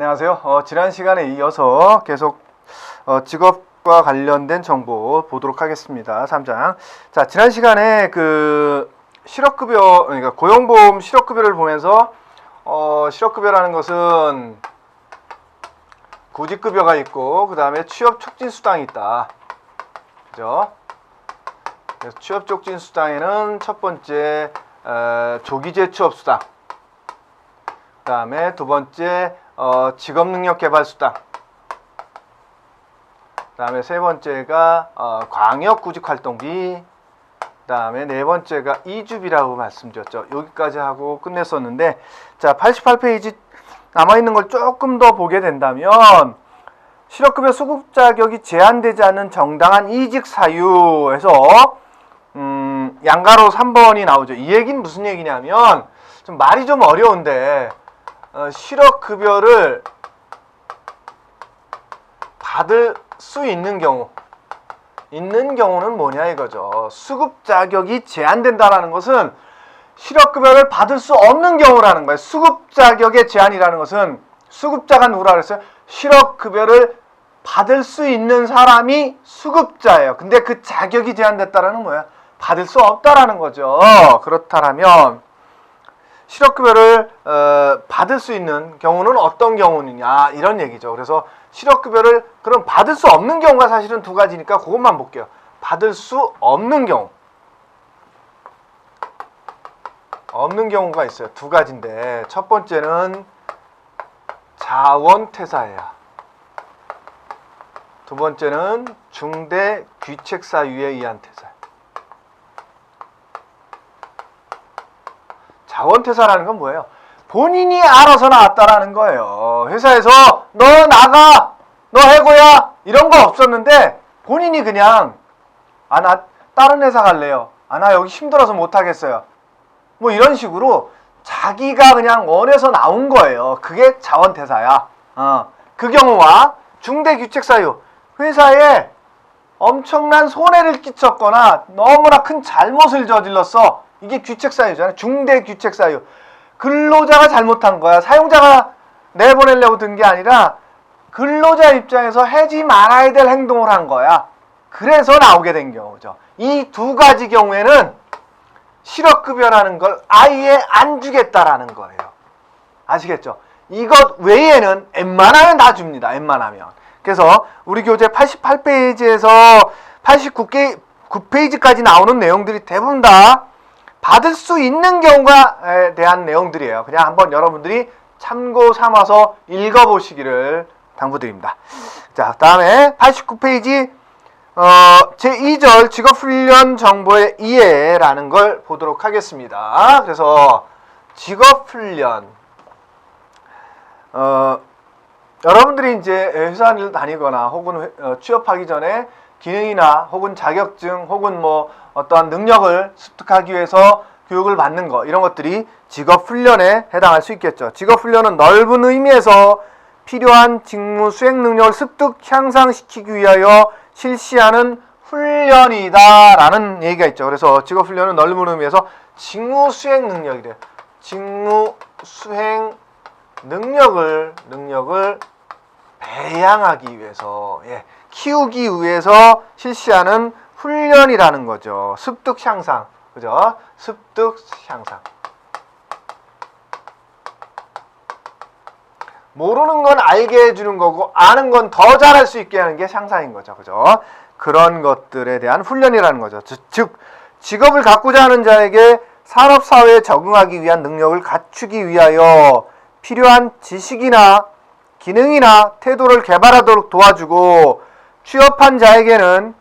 안녕하세요. 지난 시간에 이어서 계속 직업과 관련된 정보 보도록 하겠습니다. 3장. 자, 지난 시간에 그 실업급여, 그러니까 고용보험 실업급여를 보면서 실업급여라는 것은 구직급여가 있고 그 다음에 취업촉진수당이 있다. 그죠? 그래서 취업촉진수당에는 첫 번째 조기재취업수당, 그 다음에 두 번째 직업능력개발수당, 그 다음에 세 번째가 광역구직활동비, 그 다음에 네 번째가 이주비라고 말씀드렸죠. 여기까지 하고 끝냈었는데, 자, 88페이지 남아있는 걸 조금 더 보게 된다면 실업급여 수급 자격이 제한되지 않는 정당한 이직 사유에서 양가로 3번이 나오죠. 이 얘기는 무슨 얘기냐면 좀 말이 좀 어려운데 실업급여를 받을 수 있는 경우는 뭐냐 이거죠. 수급 자격이 제한된다라는 것은 실업급여를 받을 수 없는 경우라는 거예요. 수급 자격의 제한이라는 것은 수급자가 누구라 그랬어요? 실업급여를 받을 수 있는 사람이 수급자예요. 근데 그 자격이 제한됐다라는 거예요. 받을 수 없다라는 거죠. 그렇다면 실업급여를 받을 수 있는 경우는 어떤 경우느냐 이런 얘기죠. 그래서 실업급여를 그럼 받을 수 없는 경우가 사실은 두 가지니까 그것만 볼게요. 받을 수 없는 경우가 있어요. 두 가지인데 첫 번째는 자원퇴사예요. 두 번째는 중대 귀책사유에 의한 퇴사. 자원퇴사라는 건 뭐예요? 본인이 알아서 나왔다라는 거예요. 회사에서 너 나가, 너 해고야 이런 거 없었는데 본인이 그냥 나 다른 회사 갈래요. 나 여기 힘들어서 못하겠어요. 뭐 이런 식으로 자기가 그냥 원해서 나온 거예요. 그게 자원퇴사야. 그 경우와 중대규책사유, 회사에 엄청난 손해를 끼쳤거나 너무나 큰 잘못을 저질렀어. 이게 규책사유잖아요. 중대규책사유. 근로자가 잘못한 거야. 사용자가 내보내려고 든 게 아니라 근로자 입장에서 하지 말아야 될 행동을 한 거야. 그래서 나오게 된 경우죠. 이 두 가지 경우에는 실업급여라는 걸 아예 안 주겠다라는 거예요. 아시겠죠? 이것 외에는 웬만하면 다 줍니다. 웬만하면. 그래서 우리 교재 88페이지에서 89페이지까지 나오는 내용들이 대부분 다 받을 수 있는 경우에 대한 내용들이에요. 그냥 한번 여러분들이 참고 삼아서 읽어보시기를 당부드립니다. 자, 다음에 89페이지 제2절 직업훈련 정보의 이해라는 걸 보도록 하겠습니다. 그래서 직업훈련 여러분들이 이제 회사를 다니거나 혹은 취업하기 전에 기능이나 혹은 자격증 혹은 뭐 어떠한 능력을 습득하기 위해서 교육을 받는 거 이런 것들이 직업훈련에 해당할 수 있겠죠. 직업훈련은 넓은 의미에서 필요한 직무 수행 능력을 습득 향상시키기 위하여 실시하는 훈련이다 라는 얘기가 있죠. 그래서 직업훈련은 넓은 의미에서 직무 수행 능력이래요. 직무 수행 능력을 배양하기 위해서 키우기 위해서 실시하는 훈련이라는 거죠. 습득 향상. 그죠? 습득 향상. 모르는 건 알게 해주는 거고 아는 건 더 잘할 수 있게 하는 게 향상인 거죠. 그죠? 그런 것들에 대한 훈련이라는 거죠. 즉 직업을 갖고자 하는 자에게 산업사회에 적응하기 위한 능력을 갖추기 위하여 필요한 지식이나 기능이나 태도를 개발하도록 도와주고 취업한 자에게는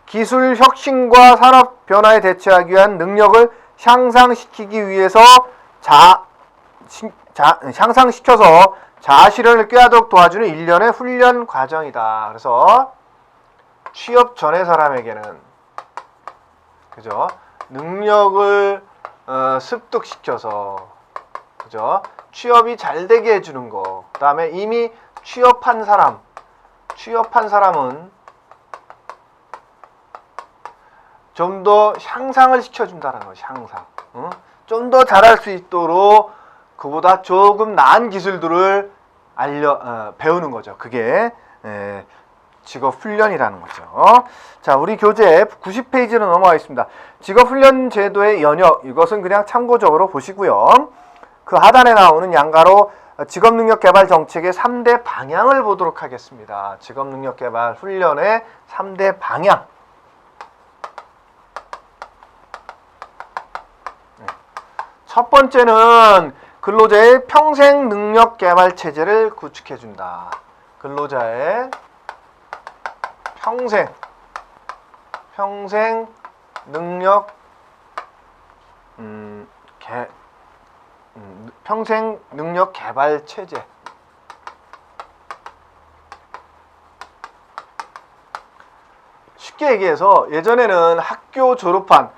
기술 혁신과 산업 변화에 대처하기 위한 능력을 향상시키기 위해서 향상시켜서 자아실현을 꾀하도록 도와주는 일련의 훈련 과정이다. 그래서 취업 전의 사람에게는 그죠? 능력을 습득시켜서 그죠? 취업이 잘 되게 해주는 거. 그 다음에 이미 취업한 사람은 좀 더 향상을 시켜준다는 거죠. 향상. 좀 더 잘할 수 있도록 그보다 조금 나은 기술들을 배우는 거죠. 그게 직업훈련이라는 거죠. 자, 우리 교재 90페이지로 넘어가겠습니다. 직업훈련 제도의 연역, 이것은 그냥 참고적으로 보시고요. 그 하단에 나오는 양가로 직업능력개발 정책의 3대 방향을 보도록 하겠습니다. 직업능력개발 훈련의 3대 방향. 첫 번째는 근로자의 평생 능력 개발 체제를 구축해 준다. 근로자의 평생 능력 평생 능력 개발 체제. 쉽게 얘기해서 예전에는 학교 졸업한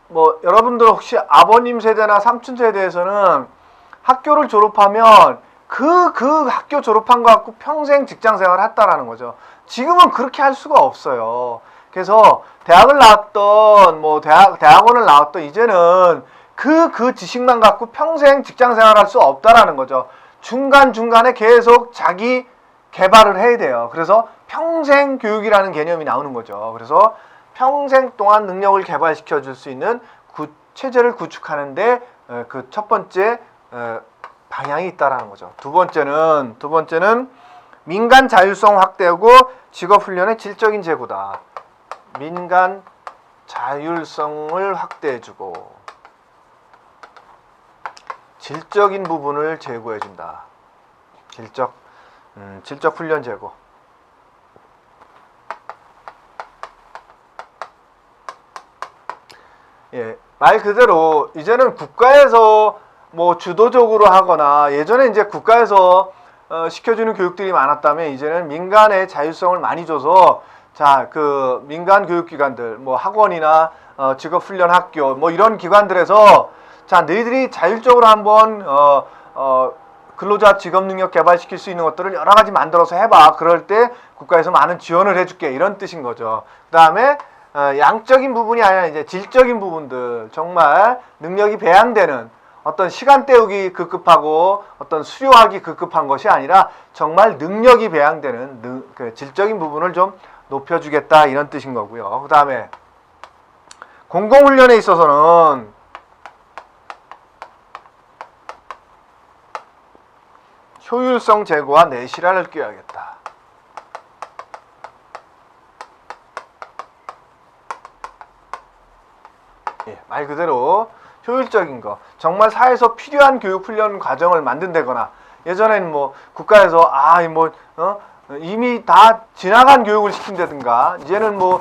뭐 여러분들 혹시 아버님 세대나 삼촌 세대에서는 학교를 졸업하면 그 학교 졸업한 거 갖고 평생 직장 생활을 했다라는 거죠. 지금은 그렇게 할 수가 없어요. 그래서 대학을 나왔던 뭐 대학원을 나왔던 이제는 그 지식만 갖고 평생 직장 생활할 수 없다라는 거죠. 중간중간에 계속 자기 개발을 해야 돼요. 그래서 평생 교육이라는 개념이 나오는 거죠. 그래서 평생 동안 능력을 개발시켜 줄 수 있는 체제를 구축하는데 그 첫 번째 방향이 있다라는 거죠. 두 번째는 민간 자율성 확대하고 직업훈련의 질적인 제고다. 민간 자율성을 확대해주고 질적인 부분을 제고해준다. 질적 훈련 제고. 예, 말 그대로 이제는 국가에서 뭐 주도적으로 하거나 예전에 이제 국가에서 시켜주는 교육들이 많았다면 이제는 민간의 자율성을 많이 줘서 자, 그 민간 교육기관들 뭐 학원이나 직업훈련 학교 뭐 이런 기관들에서 자, 너희들이 자율적으로 한번 근로자 직업능력 개발시킬 수 있는 것들을 여러 가지 만들어서 해봐. 그럴 때 국가에서 많은 지원을 해줄게. 이런 뜻인 거죠. 그 다음에 양적인 부분이 아니라 이제 질적인 부분들, 정말 능력이 배양되는 어떤 시간 때우기 급급하고 어떤 수료하기 급급한 것이 아니라 정말 능력이 배양되는 그 질적인 부분을 좀 높여주겠다 이런 뜻인 거고요. 그 다음에 공공훈련에 있어서는 효율성 제고와 내실화를 끼워야겠다. 예, 말 그대로 효율적인 거, 정말 사회에서 필요한 교육 훈련 과정을 만든다거나 예전에는 뭐 국가에서 이미 다 지나간 교육을 시킨다든가 이제는 뭐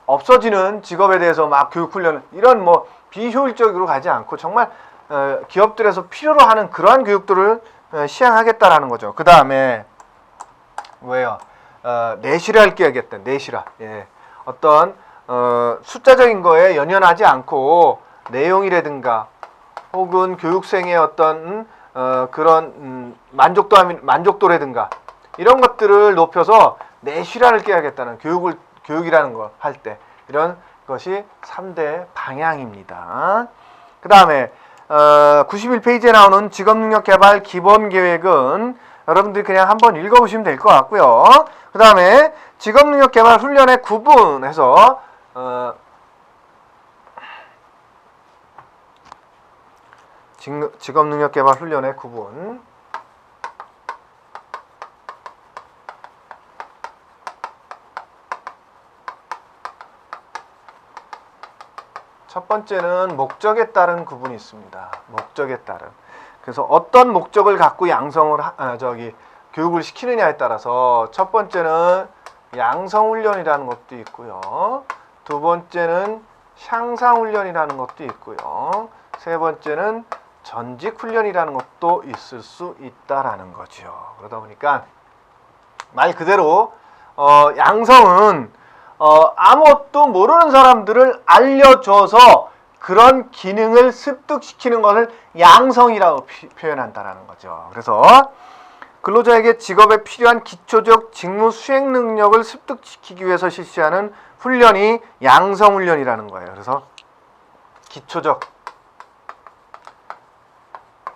없어지는 직업에 대해서 막 교육 훈련 이런 뭐 비효율적으로 가지 않고 정말 기업들에서 필요로 하는 그러한 교육들을 시행하겠다라는 거죠. 그 다음에 뭐예요? 내실화를 끼워야겠다. 내실화. 예. 어떤 숫자적인 거에 연연하지 않고 내용이라든가 혹은 교육생의 어떤 그런 만족도라든가 이런 것들을 높여서 내실화를 끼워야겠다는 교육이라는 거 할 때 이런 것이 3대 방향입니다. 그 다음에 91페이지에 나오는 직업능력개발 기본계획은 여러분들이 그냥 한번 읽어보시면 될 것 같고요. 그 다음에 직업능력개발 훈련의 구분해서 직업능력개발 훈련의 구분. 첫 번째는 목적에 따른 구분이 있습니다. 목적에 따른. 그래서 어떤 목적을 갖고 교육을 시키느냐에 따라서 첫 번째는 양성훈련이라는 것도 있고요. 두 번째는 향상훈련이라는 것도 있고요. 세 번째는 전직훈련이라는 것도 있을 수 있다라는 거죠. 그러다 보니까 말 그대로 양성은 아무것도 모르는 사람들을 알려줘서 그런 기능을 습득시키는 것을 양성이라고 표현한다는 거죠. 그래서 근로자에게 직업에 필요한 기초적 직무 수행 능력을 습득시키기 위해서 실시하는 훈련이 양성훈련이라는 거예요. 그래서 기초적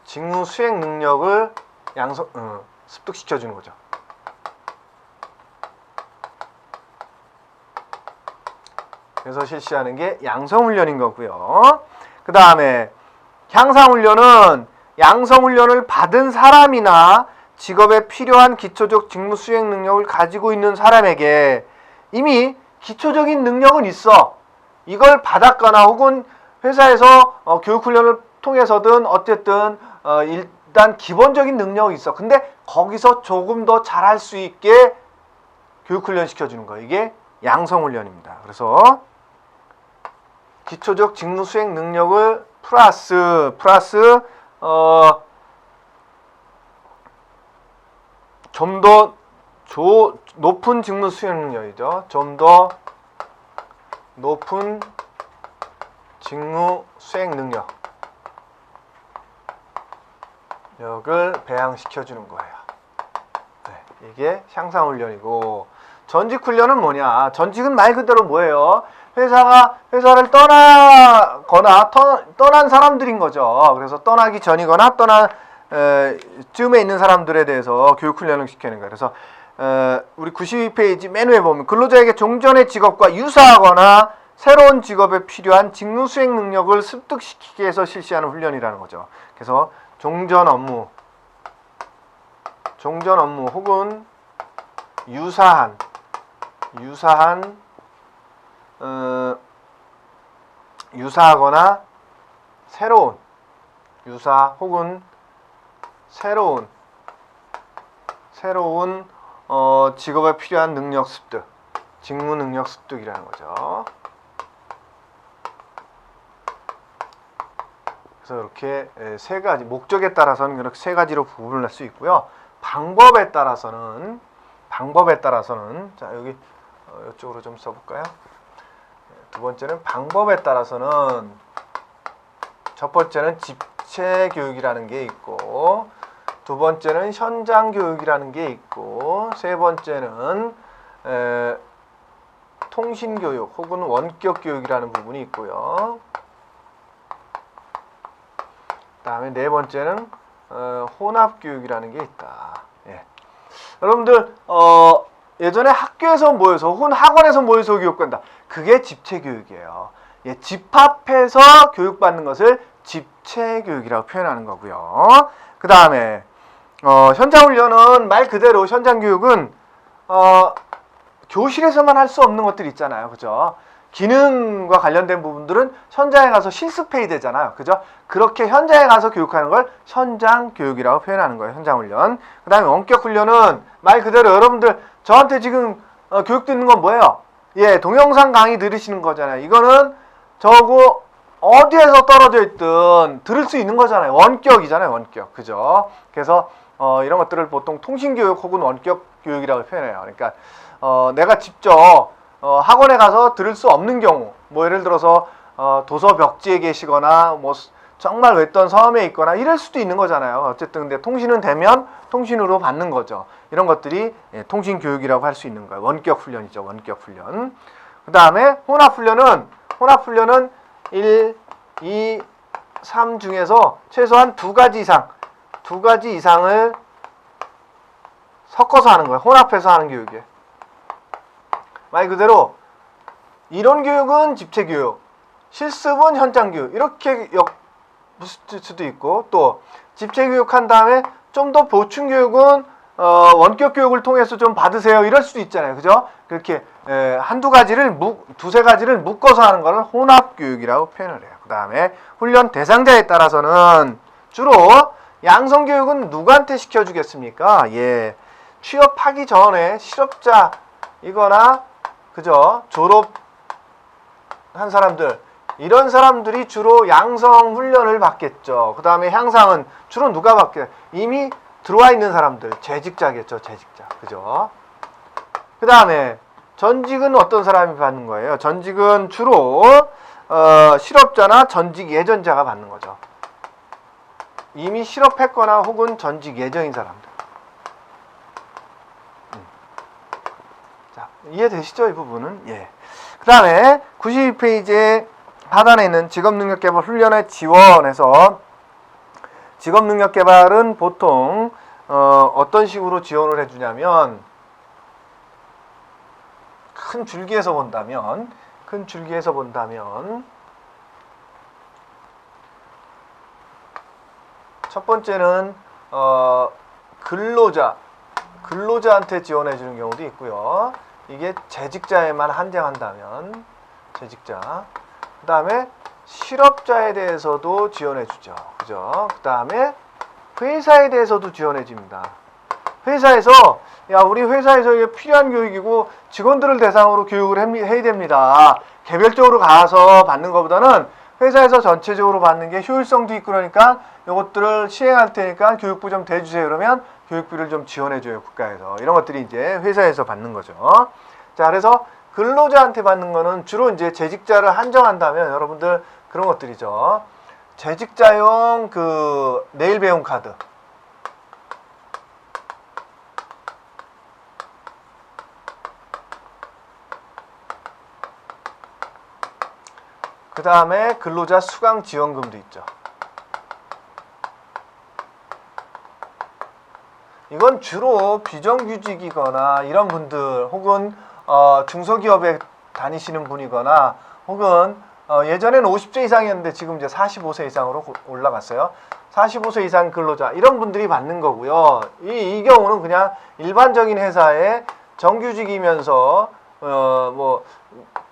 직무 수행 능력을 습득시켜주는 거죠. 그래서 실시하는 게 양성훈련인 거고요. 그 다음에 향상훈련은 양성훈련을 받은 사람이나 직업에 필요한 기초적 직무 수행 능력을 가지고 있는 사람에게 이미 기초적인 능력은 있어. 이걸 받았거나 혹은 회사에서 교육훈련을 통해서든 어쨌든 일단 기본적인 능력이 있어. 근데 거기서 조금 더 잘할 수 있게 교육훈련 시켜주는 거예요. 이게 양성훈련입니다. 그래서 기초적 직무 수행 능력을 플러스 좀 더 높은 직무 수행 능력이죠. 좀 더 높은 직무 수행 능력을 배양시켜주는 거예요. 네, 이게 향상훈련이고, 전직훈련은 뭐냐? 전직은 말 그대로 뭐예요? 회사를 떠나거나 떠난 사람들인 거죠. 그래서 떠나기 전이거나 쯤에 있는 사람들에 대해서 교육훈련을 시키는 거예요. 그래서 우리 92페이지 맨 위에 보면 근로자에게 종전의 직업과 유사하거나 새로운 직업에 필요한 직무 수행 능력을 습득시키기 위해서 실시하는 훈련이라는 거죠. 그래서 종전 업무 혹은 유사하거나 새로운 직업에 필요한 능력 습득, 직무 능력 습득이라는 거죠. 그래서 이렇게 세 가지, 목적에 따라서는 이렇게 세 가지로 구분할 수 있고요. 방법에 따라서는 자, 여기 이쪽으로 좀 써볼까요? 두 번째는 방법에 따라서는, 첫 번째는 집체 교육이라는 게 있고, 두 번째는 현장 교육이라는 게 있고, 세 번째는 통신 교육 혹은 원격 교육이라는 부분이 있고요. 그다음에 네 번째는 혼합 교육이라는 게 있다. 예. 여러분들 예전에 학교에서 모여서 혹은 학원에서 모여서 교육받는다. 그게 집체 교육이에요. 예, 집합해서 교육받는 것을 집체 교육이라고 표현하는 거고요. 그 다음에 현장 훈련은 말 그대로 현장 교육은 교실에서만 할 수 없는 것들이 있잖아요. 그죠? 기능과 관련된 부분들은 현장에 가서 실습해야 되잖아요. 그죠? 그렇게 현장에 가서 교육하는 걸 현장 교육이라고 표현하는 거예요. 현장 훈련. 그 다음에 원격 훈련은 말 그대로 여러분들 저한테 지금 교육 듣는 건 뭐예요? 예, 동영상 강의 들으시는 거잖아요. 이거는 저거 어디에서 떨어져 있든 들을 수 있는 거잖아요. 원격이잖아요. 원격. 그죠? 그래서 이런 것들을 보통 통신교육 혹은 원격 교육이라고 표현해요. 그러니까 내가 직접 학원에 가서 들을 수 없는 경우, 뭐 예를 들어서 도서 벽지에 계시거나 뭐 정말 외딴 섬에 있거나 이럴 수도 있는 거잖아요. 어쨌든 근데 통신은 되면 통신으로 받는 거죠. 이런 것들이 통신 교육이라고 할 수 있는 거예요. 원격 훈련이죠. 원격 훈련. 그 다음에 혼합 훈련은 1, 2, 3 중에서 최소한 두 가지 이상을 섞어서 하는 거예요. 혼합해서 하는 교육이에요. 말 그대로 이론 교육은 집체 교육, 실습은 현장 교육, 이렇게 엮을 수도 있고, 또 집체 교육한 다음에 좀 더 보충 교육은 원격 교육을 통해서 좀 받으세요, 이럴 수도 있잖아요. 그죠? 그렇게 두세 가지를 묶어서 하는 거를 혼합 교육이라고 표현을 해요. 그 다음에 훈련 대상자에 따라서는 주로 양성 교육은 누구한테 시켜주겠습니까? 예, 취업하기 전에 실업자이거나 그죠? 졸업한 사람들, 이런 사람들이 주로 양성 훈련을 받겠죠. 그 다음에 향상은 주로 누가 받게? 이미 들어와 있는 사람들, 재직자겠죠. 재직자. 그죠? 그 다음에 전직은 어떤 사람이 받는 거예요? 전직은 주로 실업자나 전직 예전자가 받는 거죠. 이미 실업했거나 혹은 전직 예정인 사람들. 자, 이해되시죠? 이 부분은? 예. 그 다음에 92페이지에 하단에 있는 직업능력개발 훈련에 지원해서, 직업능력개발은 보통 어떤 식으로 지원을 해주냐면, 큰 줄기에서 본다면 첫 번째는 근로자한테 지원해 주는 경우도 있고요. 이게 재직자에만 한정한다면 재직자. 그 다음에 실업자에 대해서도 지원해 주죠. 그죠? 그 다음에 회사에 대해서도 지원해 줍니다. 회사에서 우리 회사에서 이게 필요한 교육이고 직원들을 대상으로 교육을 해야 됩니다. 개별적으로 가서 받는 것보다는 회사에서 전체적으로 받는 게 효율성도 있고 그러니까 이것들을 시행할 테니까 교육부 좀 대주세요. 그러면 교육비를 좀 지원해줘요. 국가에서. 이런 것들이 이제 회사에서 받는 거죠. 자, 그래서 근로자한테 받는 거는 주로 이제 재직자를 한정한다면 여러분들 그런 것들이죠. 재직자용 내일 배움 카드. 그 다음에 근로자 수강 지원금도 있죠. 이건 주로 비정규직이거나 이런 분들 혹은 중소기업에 다니시는 분이거나 혹은 예전에는 50세 이상이었는데 지금 이제 45세 이상으로 올라갔어요. 45세 이상 근로자 이런 분들이 받는 거고요. 이 경우는 그냥 일반적인 회사에 정규직이면서 뭐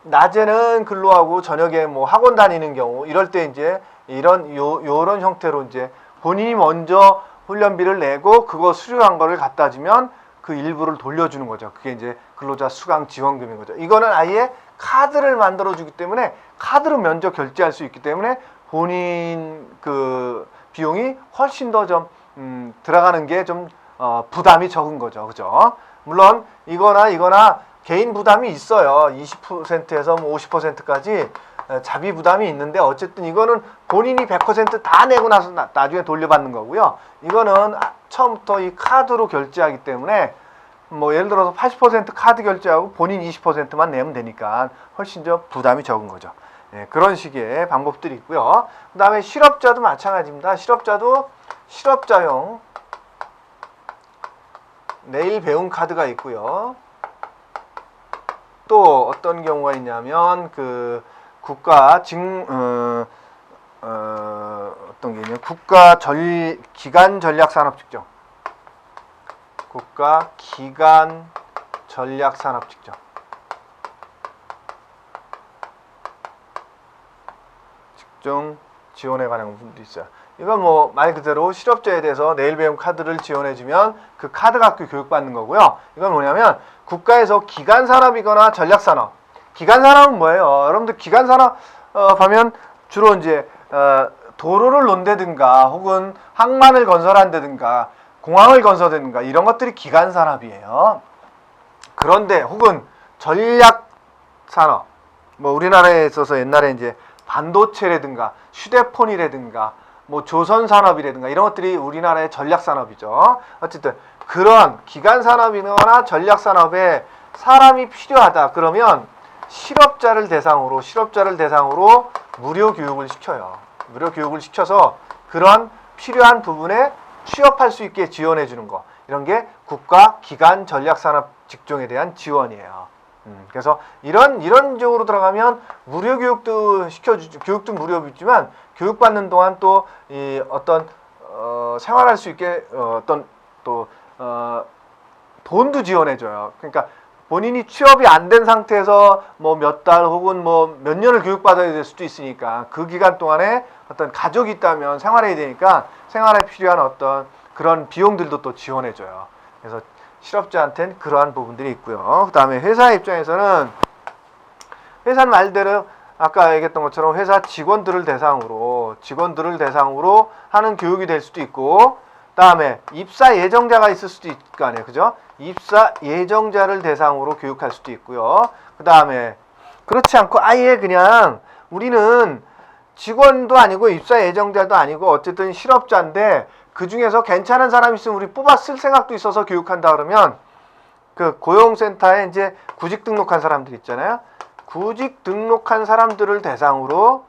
낮에는 근로하고 저녁에 뭐 학원 다니는 경우 이럴 때 이제 요런 형태로 이제 본인이 먼저 훈련비를 내고 그거 수령한 거를 갖다 주면 그 일부를 돌려주는 거죠. 그게 이제 근로자 수강 지원금인 거죠. 이거는 아예 카드를 만들어 주기 때문에 카드로 면접 결제할 수 있기 때문에 본인 그 비용이 훨씬 더 좀 들어가는 게 좀 부담이 적은 거죠. 그죠? 물론 이거나 개인 부담이 있어요. 20%에서 뭐 50%까지 자비 부담이 있는데 어쨌든 이거는 본인이 100% 다 내고 나서 나중에 돌려받는 거고요. 이거는 처음부터 이 카드로 결제하기 때문에 뭐 예를 들어서 80% 카드 결제하고 본인 20%만 내면 되니까 훨씬 더 부담이 적은 거죠. 예, 그런 식의 방법들이 있고요. 그 다음에 실업자도 마찬가지입니다. 실업자도 실업자용 내일 배움 카드가 있고요. 또 어떤 경우가 있냐면 국가 어떤 게 있냐면 기간 전략 산업 직종. 국가 기간 전략 산업 직종. 직종 지원에 관한 부분도 있어요. 이건 뭐 말 그대로 실업자에 대해서 내일 배움 카드를 지원해주면 그 카드 갖고 교육받는 거고요. 이건 뭐냐면 국가에서 기간 산업이거나 전략 산업. 기간 산업은 뭐예요? 여러분들 기간 산업 하면 주로 이제 도로를 논다든가 혹은 항만을 건설한다든가 공항을 건설한다든가 이런 것들이 기간 산업이에요. 그런데 혹은 전략 산업. 뭐 우리나라에 있어서 옛날에 이제 반도체라든가 휴대폰이라든가 뭐 조선산업이라든가 이런 것들이 우리나라의 전략산업이죠. 어쨌든 그런 기간산업이거나 전략산업에 사람이 필요하다 그러면 실업자를 대상으로 무료 교육을 시켜요. 무료 교육을 시켜서 그런 필요한 부분에 취업할 수 있게 지원해 주는 거. 이런 게 국가 기간 전략산업 직종에 대한 지원이에요. 그래서 이런 쪽으로 들어가면 무료 교육도 시켜주죠. 교육도 무료이지만 교육받는 동안 또 이 어떤 생활할 수 있게 돈도 지원해줘요. 그러니까 본인이 취업이 안 된 상태에서 뭐 몇 달 혹은 뭐 몇 년을 교육받아야 될 수도 있으니까 그 기간 동안에 어떤 가족이 있다면 생활해야 되니까 생활에 필요한 어떤 그런 비용들도 또 지원해줘요. 그래서 실업자한테는 그러한 부분들이 있고요. 그 다음에 회사 입장에서는 회사는 말대로 아까 얘기했던 것처럼 회사 직원들을 대상으로 하는 교육이 될 수도 있고 다음에 입사 예정자가 있을 수도 있을 거 아니에요. 그죠? 입사 예정자를 대상으로 교육할 수도 있고요. 그 다음에 그렇지 않고 아예 그냥 우리는 직원도 아니고 입사 예정자도 아니고 어쨌든 실업자인데 그 중에서 괜찮은 사람 있으면 우리 뽑아 쓸 생각도 있어서 교육한다 그러면 그 고용센터에 이제 구직 등록한 사람들 있잖아요. 구직 등록한 사람들을 대상으로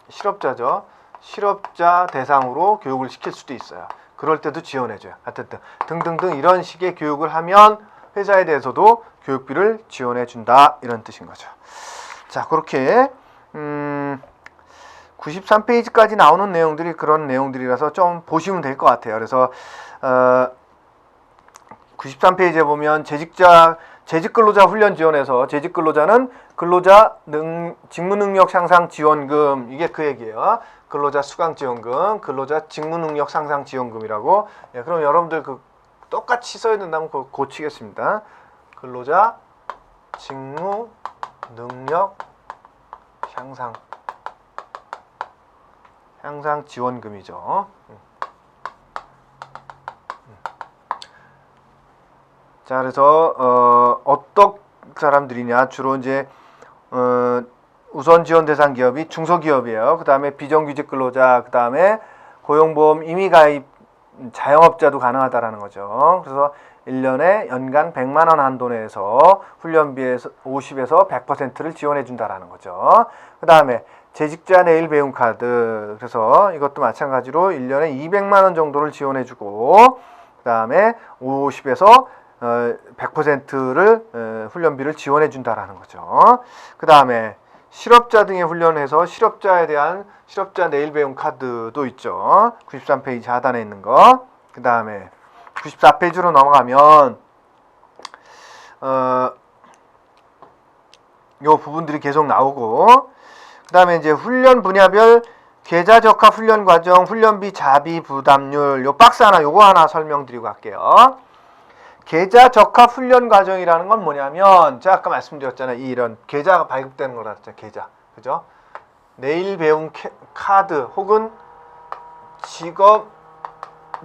실업자죠. 실업자 대상으로 교육을 시킬 수도 있어요. 그럴 때도 지원해줘요. 하여튼 등등등 이런 식의 교육을 하면 회사에 대해서도 교육비를 지원해준다 이런 뜻인 거죠. 자, 그렇게 93페이지까지 나오는 내용들이 그런 내용들이라서 좀 보시면 될 것 같아요. 그래서 93페이지에 보면 재직 근로자 훈련 지원에서 재직 근로자는 근로자 직무 능력 향상 지원금, 이게 그 얘기예요. 근로자 수강 지원금, 근로자 직무 능력 향상 지원금이라고. 예, 그럼 여러분들 그 똑같이 써야 된다면 그거 고치겠습니다. 근로자 직무 능력 향상 지원금이죠. 자, 그래서 어떤 사람들이냐, 주로 이제 우선 지원 대상 기업이 중소기업이에요. 그 다음에 비정규직 근로자, 그 다음에 고용보험 임의가입 자영업자도 가능하다라는 거죠. 그래서 1년에 연간 100만 원 한도 내에서 훈련비에서 50에서 100%를 지원해 준다라는 거죠. 그 다음에 재직자 내일 배움 카드, 그래서 이것도 마찬가지로 1년에 200만 원 정도를 지원해 주고, 그 다음에 50에서 100%를 훈련비를 지원해 준다라는 거죠. 그 다음에 실업자 등의 훈련해서 실업자에 대한 실업자 내일 배움 카드도 있죠. 93페이지 하단에 있는 거. 그 다음에 94페이지로 넘어가면 요 부분들이 계속 나오고, 그 다음에 이제 훈련 분야별 계좌 적합 훈련 과정, 훈련비 자비 부담률, 요 박스 하나, 요거 하나 설명드리고 갈게요. 계좌 적합 훈련 과정이라는 건 뭐냐면, 제가 아까 말씀드렸잖아요. 이런 계좌가 발급되는 거라 했잖아요. 계좌. 그죠? 내일 배움 카드 혹은 직업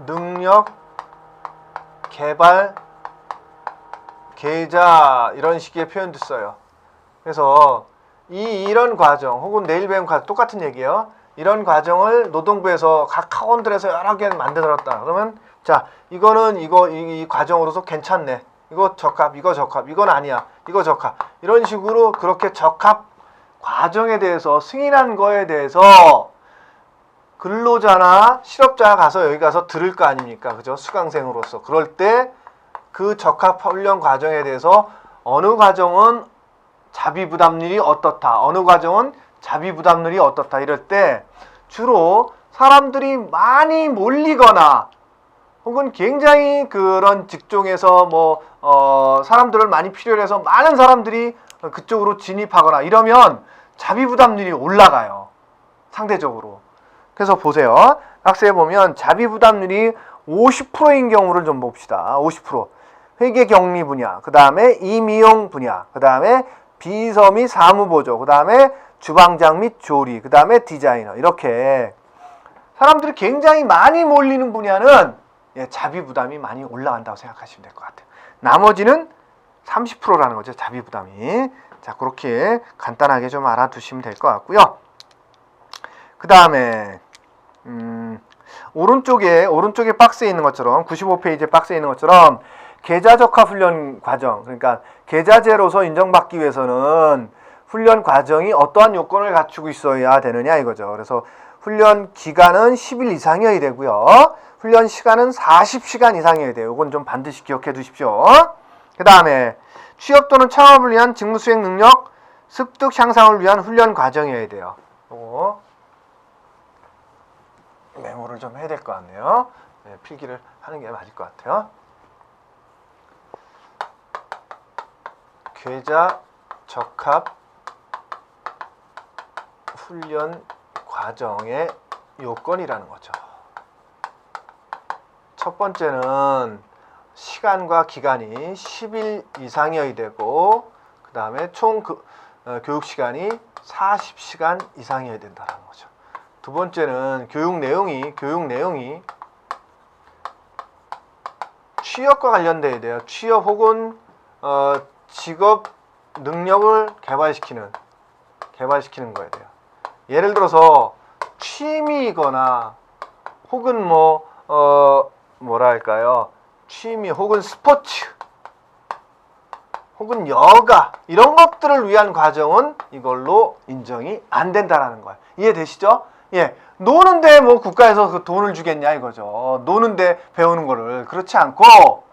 능력 개발 계좌, 이런 식의 표현도 써요. 그래서 이런 과정 혹은 내일 배움 카드 똑같은 얘기예요. 이런 과정을 노동부에서 각 학원들에서 여러 개 만들었다. 그러면 자, 이거는 이 과정으로서 괜찮네. 이거 적합, 이거 적합, 이건 아니야. 이거 적합. 이런 식으로 그렇게 적합 과정에 대해서 승인한 거에 대해서 근로자나 실업자가 가서 여기 가서 들을 거 아닙니까? 그죠? 수강생으로서. 그럴 때 그 적합 훈련 과정에 대해서 어느 과정은 자비 부담률이 어떻다, 어느 과정은 자비 부담률이 어떻다, 이럴 때 주로 사람들이 많이 몰리거나 혹은 굉장히 그런 직종에서 사람들을 많이 필요로 해서 많은 사람들이 그쪽으로 진입하거나 이러면 자비 부담률이 올라가요. 상대적으로. 그래서 보세요. 학생에 보면 자비 부담률이 50%인 경우를 좀 봅시다. 50%. 회계 격리 분야, 그 다음에 임의용 분야, 그 다음에 비서 및 사무보조, 그 다음에 주방장 및 조리, 그 다음에 디자이너, 이렇게 사람들이 굉장히 많이 몰리는 분야는 자비 부담이 많이 올라간다고 생각하시면 될 것 같아요. 나머지는 30%라는 거죠. 자비 부담이. 자, 그렇게 간단하게 좀 알아두시면 될 것 같고요. 그 다음에 오른쪽에 박스에 있는 것처럼 95페이지에 박스에 있는 것처럼 계좌 적합 훈련 과정, 그러니까 계좌제로서 인정받기 위해서는 훈련 과정이 어떠한 요건을 갖추고 있어야 되느냐 이거죠. 그래서 훈련 기간은 10일 이상이어야 되고요. 훈련 시간은 40시간 이상이어야 돼요. 이건 좀 반드시 기억해 두십시오. 그 다음에 취업 또는 창업을 위한 직무 수행 능력 습득 향상을 위한 훈련 과정이어야 돼요. 요거 메모를 좀 해야 될 것 같네요. 네, 필기를 하는 게 맞을 것 같아요. 계좌 적합 훈련 과정의 요건이라는 거죠. 첫 번째는 시간과 기간이 10일 이상이어야 되고, 그 다음에 총 교육 시간이 40시간 이상이어야 된다는 거죠. 두 번째는 교육 내용이 취업과 관련돼야 돼요. 취업 혹은 직업 능력을 개발시키는 거야 돼요. 예를 들어서 취미이거나 혹은 뭐랄까요, 취미 혹은 스포츠 혹은 여가, 이런 것들을 위한 과정은 이걸로 인정이 안 된다라는 거예요. 이해되시죠? 예, 노는데 뭐 국가에서 그 돈을 주겠냐 이거죠. 노는데 배우는 거를. 그렇지 않고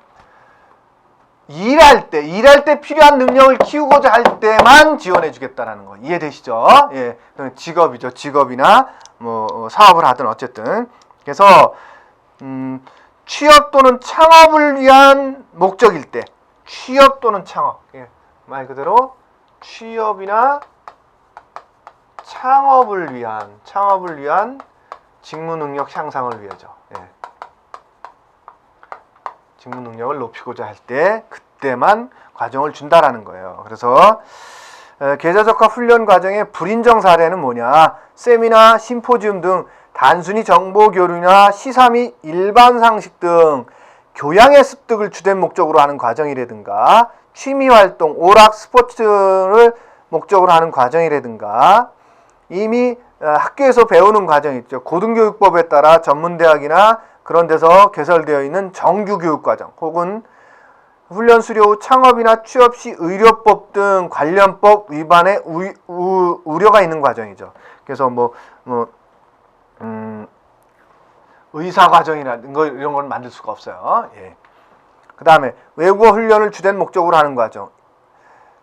일할 때 필요한 능력을 키우고자 할 때만 지원해 주겠다라는 거. 이해되시죠? 예. 직업이죠. 직업이나 뭐 사업을 하든 어쨌든. 그래서 취업 또는 창업을 위한 목적일 때, 취업 또는 창업, 예, 말 그대로 취업이나 창업을 위한 직무 능력 향상을 위해죠. 예. 직무 능력을 높이고자 할 때 그때만 과정을 준다라는 거예요. 그래서 계좌적합 훈련 과정의 불인정 사례는 뭐냐? 세미나, 심포지움 등 단순히 정보 교류나 시사 및 일반 상식 등 교양의 습득을 주된 목적으로 하는 과정이라든가 취미 활동, 오락, 스포츠를 목적으로 하는 과정이라든가 이미 학교에서 배우는 과정이 있죠. 고등교육법에 따라 전문대학이나 그런 데서 개설되어 있는 정규교육과정 혹은 훈련 수료 후 창업이나 취업 시 의료법 등 관련법 위반의 우려가 있는 과정이죠. 그래서 의사 과정이라든 거 이런 건 만들 수가 없어요. 예. 그 다음에 외국어 훈련을 주된 목적으로 하는 과정.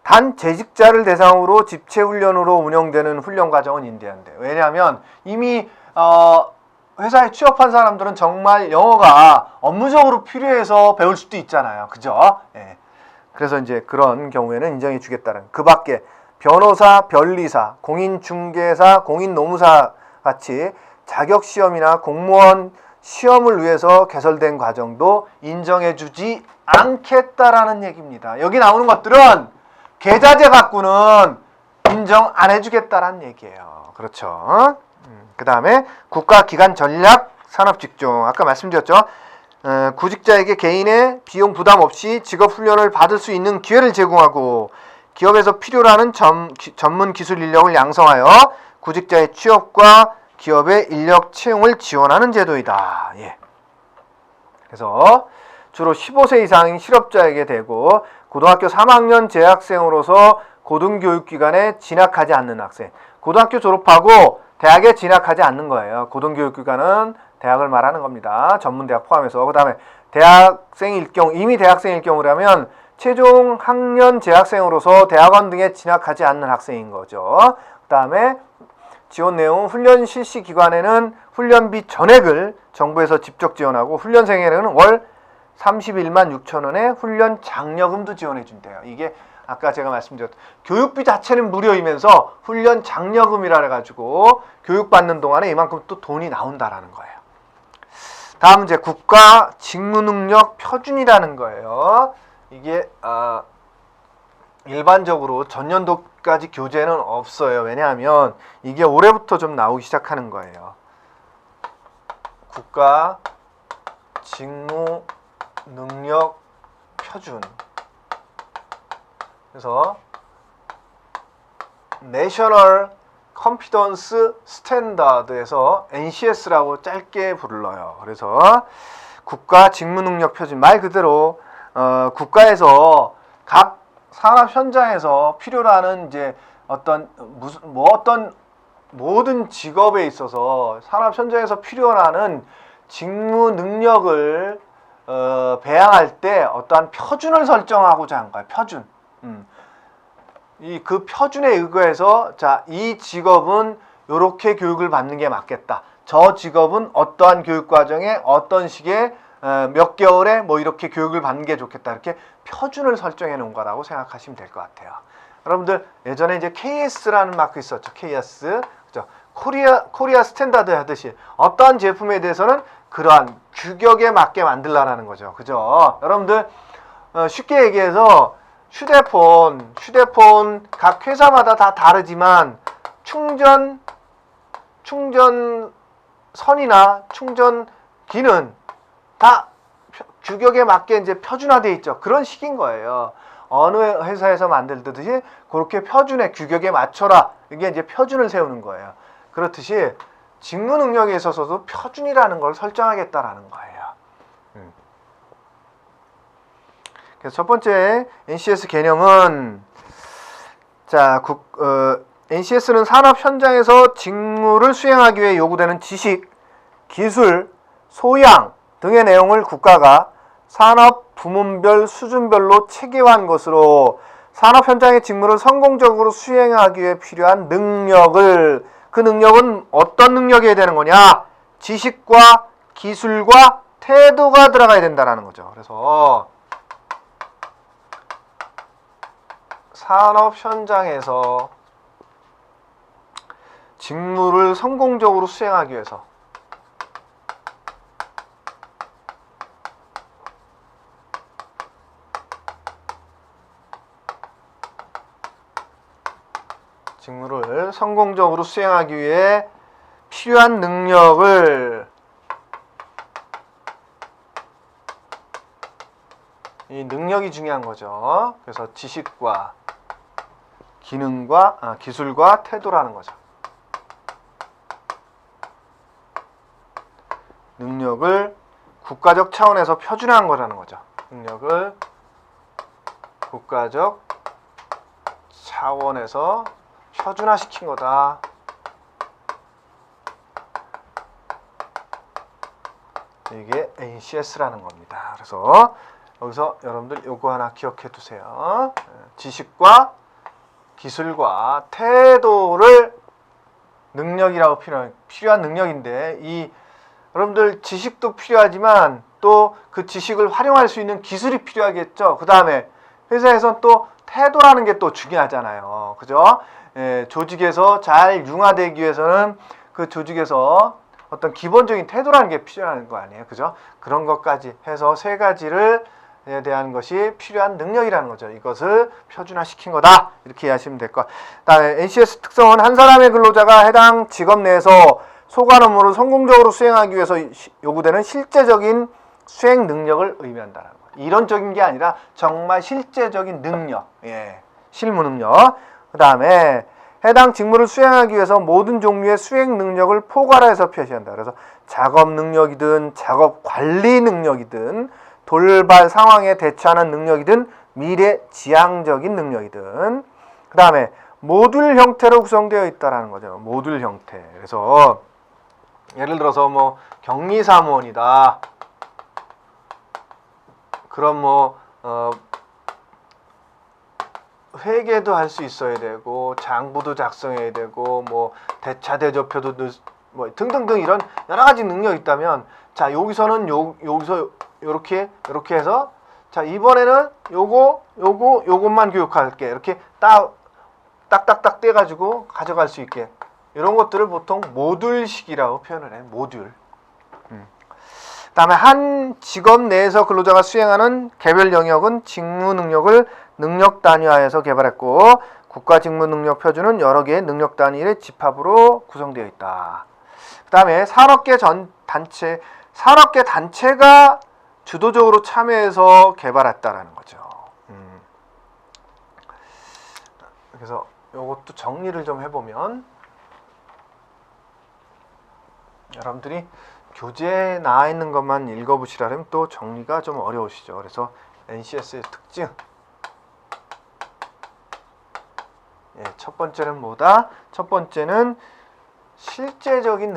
단 재직자를 대상으로 집체 훈련으로 운영되는 훈련 과정은 인대한대. 왜냐하면 이미 회사에 취업한 사람들은 정말 영어가 업무적으로 필요해서 배울 수도 있잖아요. 그죠? 예. 그래서 이제 그런 경우에는 인정해 주겠다는. 그 밖에 변호사, 변리사, 공인중개사, 공인노무사 같이 자격시험이나 공무원 시험을 위해서 개설된 과정도 인정해 주지 않겠다라는 얘기입니다. 여기 나오는 것들은 계좌제 갖고는 인정 안 해주겠다라는 얘기예요. 그렇죠? 그 다음에 국가기관 전략 산업직종. 아까 말씀드렸죠. 구직자에게 개인의 비용 부담 없이 직업훈련을 받을 수 있는 기회를 제공하고 기업에서 필요로 하는 전문 기술 인력을 양성하여 구직자의 취업과 기업의 인력 채용을 지원하는 제도이다. 예. 그래서 주로 15세 이상인 실업자에게 되고 고등학교 3학년 재학생으로서 고등교육기관에 진학하지 않는 학생. 고등학교 졸업하고 대학에 진학하지 않는 거예요. 고등교육기관은 대학을 말하는 겁니다. 전문대학 포함해서. 그 다음에 대학생일 경우, 이미 대학생일 경우라면 최종 학년 재학생으로서 대학원 등에 진학하지 않는 학생인 거죠. 그 다음에 지원 내용, 훈련 실시 기관에는 훈련비 전액을 정부에서 직접 지원하고 훈련생에게는 월 31만 6천 원의 훈련 장려금도 지원해 준대요. 이게 아까 제가 말씀드렸던 교육비 자체는 무료이면서 훈련 장려금이라 해가지고 교육받는 동안에 이만큼 또 돈이 나온다라는 거예요. 다음 이제 국가 직무능력 표준이라는 거예요. 이게 일반적으로 전년도까지 교재는 없어요. 왜냐하면 이게 올해부터 좀 나오기 시작하는 거예요. 국가 직무 능력 표준. 그래서 National Competence Standard에서 NCS라고 짧게 불러요. 그래서 국가 직무 능력 표준. 말 그대로 국가에서 각 산업 현장에서 필요로 하는 이제 어떤 모든 직업에 있어서 산업 현장에서 필요로 하는 직무 능력을 배양할 때 어떠한 표준을 설정하고자 한 거예요. 표준. 그 표준에 의거해서 자, 이 직업은 이렇게 교육을 받는 게 맞겠다. 저 직업은 어떠한 교육 과정에 어떤 식의 몇 개월에 뭐 이렇게 교육을 받는 게 좋겠다. 이렇게 표준을 설정해 놓은 거라고 생각하시면 될 것 같아요. 여러분들 예전에 이제 KS라는 마크 있었죠. KS. 그죠? 코리아 스탠다드 하듯이 어떠한 제품에 대해서는 그러한 규격에 맞게 만들라는 거죠. 그죠? 여러분들 쉽게 얘기해서 휴대폰 각 회사마다 다 다르지만 충전선이나 충전기는 다 규격에 맞게 이제 표준화되어 있죠. 그런 식인 거예요. 어느 회사에서 만들듯이 그렇게 표준의 규격에 맞춰라. 이게 이제 표준을 세우는 거예요. 그렇듯이 직무 능력에 있어서도 표준이라는 걸 설정하겠다라는 거예요. 그래서 첫 번째 NCS 개념은 자, NCS는 산업 현장에서 직무를 수행하기 위해 요구되는 지식, 기술, 소양 등의 내용을 국가가 산업 부문별 수준별로 체계화한 것으로 산업 현장의 직무를 성공적으로 수행하기 위해 필요한 능력을, 그 능력은 어떤 능력이어야 되는 거냐? 지식과 기술과 태도가 들어가야 된다는 거죠. 그래서 산업 현장에서 직무를 성공적으로 수행하기 위해서 직무를 성공적으로 수행하기 위해 필요한 능력을, 이 능력이 중요한 거죠. 그래서 지식과 기능과 기술과 태도라는 거죠. 능력을 국가적 차원에서 표준화한 거라는 거죠. 능력을 국가적 차원에서 표준화시킨 거다. 이게 NCS라는 겁니다. 그래서 여기서 여러분들 요거 하나 기억해 두세요. 지식과 기술과 태도를 능력이라고 필요한 능력인데, 이 여러분들 지식도 필요하지만 또 그 지식을 활용할 수 있는 기술이 필요하겠죠. 그 다음에 회사에선 또 태도라는 게 또 중요하잖아요. 그죠? 조직에서 잘 융화되기 위해서는 그 조직에서 어떤 기본적인 태도라는 게 필요한 거 아니에요. 그죠? 그런 것까지 해서 세 가지를 대한 것이 필요한 능력이라는 거죠. 이것을 표준화시킨 거다. 이렇게 이해하시면 될 것. 다음에 NCS 특성은 한 사람의 근로자가 해당 직업 내에서 소관 업무를 성공적으로 수행하기 위해서 요구되는 실제적인 수행 능력을 의미한다는 거. 이론적인 게 아니라 정말 실제적인 능력, 실무 능력. 그 다음에 해당 직무를 수행하기 위해서 모든 종류의 수행 능력을 포괄해서 표시한다. 그래서 작업 능력이든 작업 관리 능력이든 돌발 상황에 대처하는 능력이든 미래 지향적인 능력이든, 그 다음에 모듈 형태로 구성되어 있다라는 거죠. 모듈 형태. 그래서 예를 들어서 뭐 격리사무원이다. 그럼 회계도 할 수 있어야 되고 장부도 작성해야 되고 뭐 대차대조표도 뭐 등등등 이런 여러 가지 능력이 있다면, 자 여기서는 여기서 요렇게 해서 자 이번에는 요것만 교육할게, 이렇게 딱딱딱 떼가지고 가져갈 수 있게, 이런 것들을 보통 모듈식이라고 표현을 해. 모듈. 그다음에 한 직업 내에서 근로자가 수행하는 개별 영역은 직무 능력을 능력 단위화해서 개발했고, 국가 직무 능력 표준은 여러 개의 능력 단위의 집합으로 구성되어 있다. 그다음에 산업계 단체가 주도적으로 참여해서 개발했다라는 거죠. 그래서 이것도 정리를 좀 해보면, 여러분들이 교재에 나와 있는 것만 읽어보시라면 또 정리가 좀 어려우시죠. 그래서 NCS의 특징, 첫 번째는 뭐다? 첫 번째는 실제적인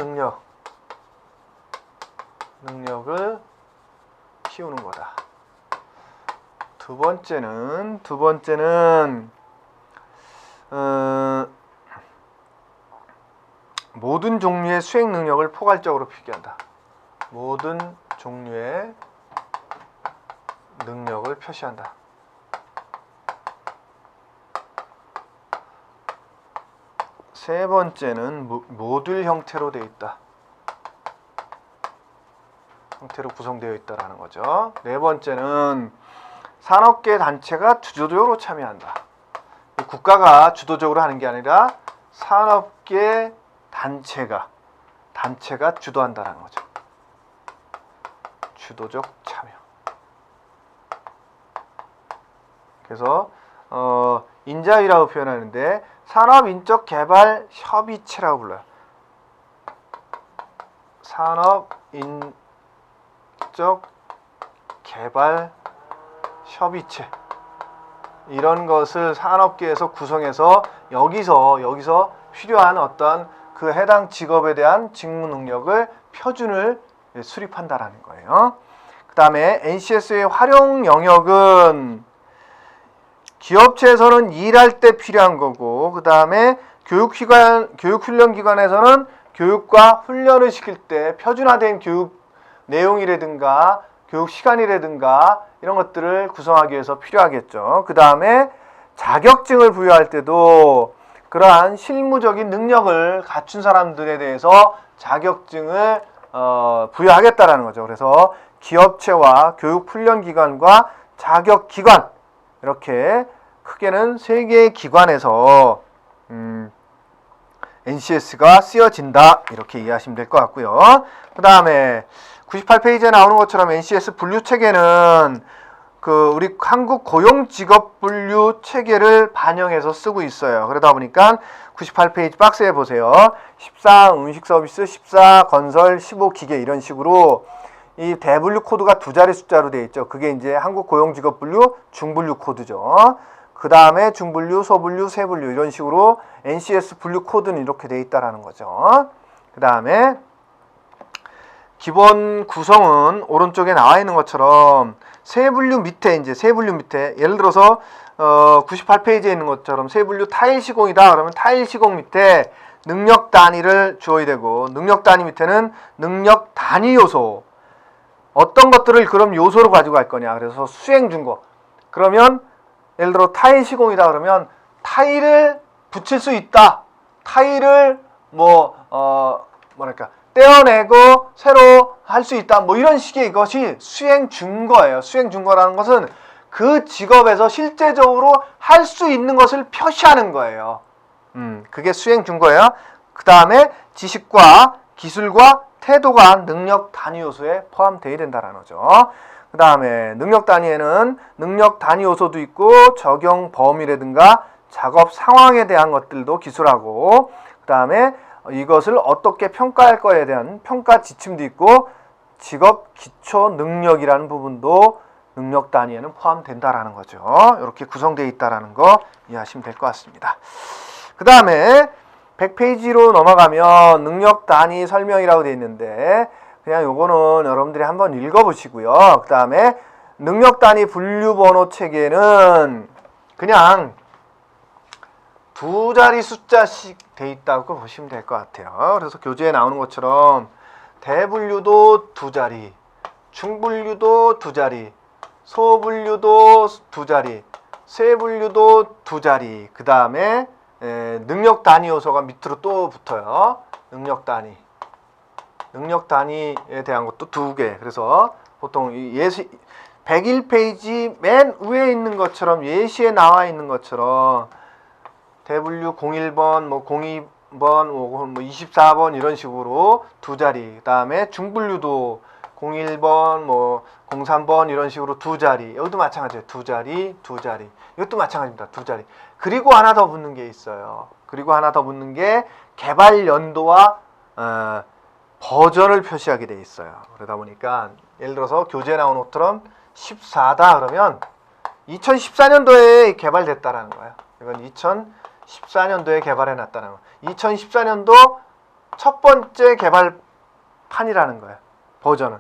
능력을 키우는 거다. 두 번째는 모든 종류의 수행 능력을 포괄적으로 표기한다. 모든 종류의 능력을 표시한다. 세 번째는 모듈 형태로 되어 있다. 형태로 구성되어 있다라는 거죠. 네 번째는 산업계 단체가 주도적으로 참여한다. 국가가 주도적으로 하는 게 아니라 산업계 단체가 주도한다는 거죠. 주도적 참여. 그래서 인자위라고 표현하는데 산업인적 개발 협의체라고 불러요. 산업인적 개발 협의체, 이런 것을 산업계에서 구성해서 여기서 필요한 어떤 그 해당 직업에 대한 직무 능력을 표준을 수립한다라는 거예요. 그 다음에 NCS의 활용 영역은 기업체에서는 일할 때 필요한 거고, 그 다음에 교육훈련기관에서는 교육과 훈련을 시킬 때 표준화된 교육 내용이라든가 교육 시간이라든가 이런 것들을 구성하기 위해서 필요하겠죠. 그 다음에 자격증을 부여할 때도 그러한 실무적인 능력을 갖춘 사람들에 대해서 자격증을 부여하겠다라는 거죠. 그래서 기업체와 교육훈련기관과 자격기관, 이렇게 크게는 세 개의 기관에서 NCS가 쓰여진다, 이렇게 이해하시면 될 것 같고요. 그 다음에 98페이지에 나오는 것처럼 NCS 분류 체계는 그 우리 한국 고용직업 분류 체계를 반영해서 쓰고 있어요. 그러다 보니까 98페이지 박스에 보세요. 14 음식 서비스, 14 건설, 15 기계, 이런 식으로 이 대분류 코드가 두 자리 숫자로 되어 있죠. 그게 이제 한국 고용직업 분류 중분류 코드죠. 그 다음에 중분류, 소분류, 세분류, 이런 식으로 NCS 분류 코드는 이렇게 되어 있다라는 거죠. 그 다음에 기본 구성은 오른쪽에 나와 있는 것처럼 세분류 밑에, 예를 들어서 98페이지에 있는 것처럼 세분류 타일 시공이다 그러면 타일 시공 밑에 능력 단위를 주어야 되고, 능력 단위 밑에는 능력 단위 요소, 어떤 것들을 그럼 요소로 가지고 갈 거냐. 그래서 수행 준거. 그러면 예를 들어 타일 시공이다 그러면 타일을 붙일 수 있다. 타일을 떼어내고 새로 할 수 있다. 이런 식의 이것이 수행 준거예요. 수행 준거라는 것은 그 직업에서 실제적으로 할 수 있는 것을 표시하는 거예요. 그게 수행 준거예요. 그 다음에 지식과 기술과 태도가 능력 단위 요소에 포함되어야 된다는 거죠. 그 다음에 능력 단위에는 능력 단위 요소도 있고 적용 범위라든가 작업 상황에 대한 것들도 기술하고, 그 다음에 이것을 어떻게 평가할 거에 대한 평가 지침도 있고, 직업 기초 능력이라는 부분도 능력 단위에는 포함된다라는 거죠. 이렇게 구성되어 있다라는 거 이해하시면 될 것 같습니다. 그 다음에 100페이지로 넘어가면 능력 단위 설명이라고 되어 있는데, 그냥 요거는 여러분들이 한번 읽어보시고요. 그 다음에 능력 단위 분류 번호 체계는 그냥 두 자리 숫자씩 돼 있다고 보시면 될 것 같아요. 그래서 교재에 나오는 것처럼 대분류도 두 자리, 중분류도 두 자리, 소분류도 두 자리, 세분류도 두 자리, 그 다음에 능력 단위 요소가 밑으로 또 붙어요. 능력 단위에 대한 것도 두 개. 그래서 보통 101페이지 맨 위에 있는 것처럼, 예시에 나와 있는 것처럼 대분류 01번, 02번, 24번 이런 식으로 두 자리. 그 다음에 중분류도 01번, 03번 이런 식으로 두 자리. 여기도 마찬가지예요. 두 자리. 이것도 마찬가지입니다. 두 자리. 그리고 하나 더 붙는 게 있어요. 그리고 하나 더 붙는 게 개발 연도와 버전을 표시하게 돼 있어요. 그러다 보니까 예를 들어서 교재에 나온 것처럼 14다 그러면 2014년도에 개발됐다라는 거예요. 이건 2014년도에 개발해 놨다는 거예요. 2014년도 첫 번째 개발판이라는 거예요. 버전은.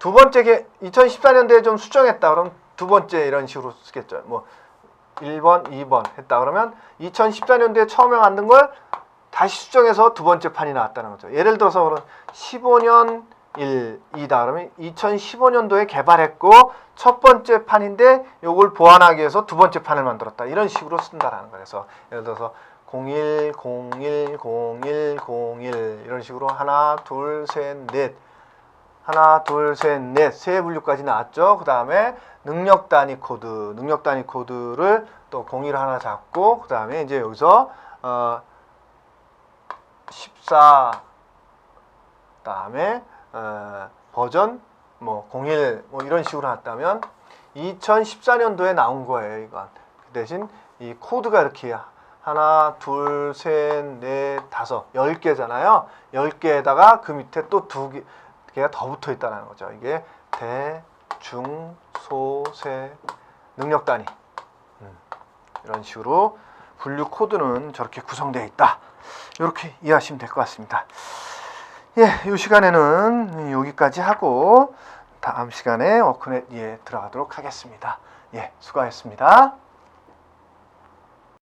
두 번째 2014년도에 좀 수정했다 그러면 두 번째 이런 식으로 쓰겠죠. 1번, 2번 했다 그러면 2014년도에 처음에 만든 걸 다시 수정해서 두 번째 판이 나왔다는 거죠. 예를 들어서 그럼 15년 2다 그러면 2015년도에 개발했고 첫 번째 판인데 요걸 보완하기 위해서 두 번째 판을 만들었다. 이런 식으로 쓴다라는 거예요. 그래서 예를 들어서 01, 01, 01, 01 이런 식으로 하나, 둘, 셋, 넷 세 분류까지 나왔죠. 그 다음에 능력 단위 코드를 또 01 하나 잡고, 그 다음에 이제 여기서 14 다음에 버전 01 이런 식으로 나왔다면 2014년도에 나온 거예요. 이건 그 대신 이 코드가 이렇게 하나, 둘, 셋, 넷, 다섯, 10개잖아요. 10개에다가 그 밑에 또 두 개가 더 붙어 있다는 거죠. 이게 대, 중, 소, 세 능력 단위. 이런 식으로 분류 코드는 저렇게 구성되어 있다. 이렇게 이해하시면 될 것 같습니다. 예, 이 시간에는 여기까지 하고 다음 시간에 워크넷 들어가도록 하겠습니다. 예, 수고하셨습니다.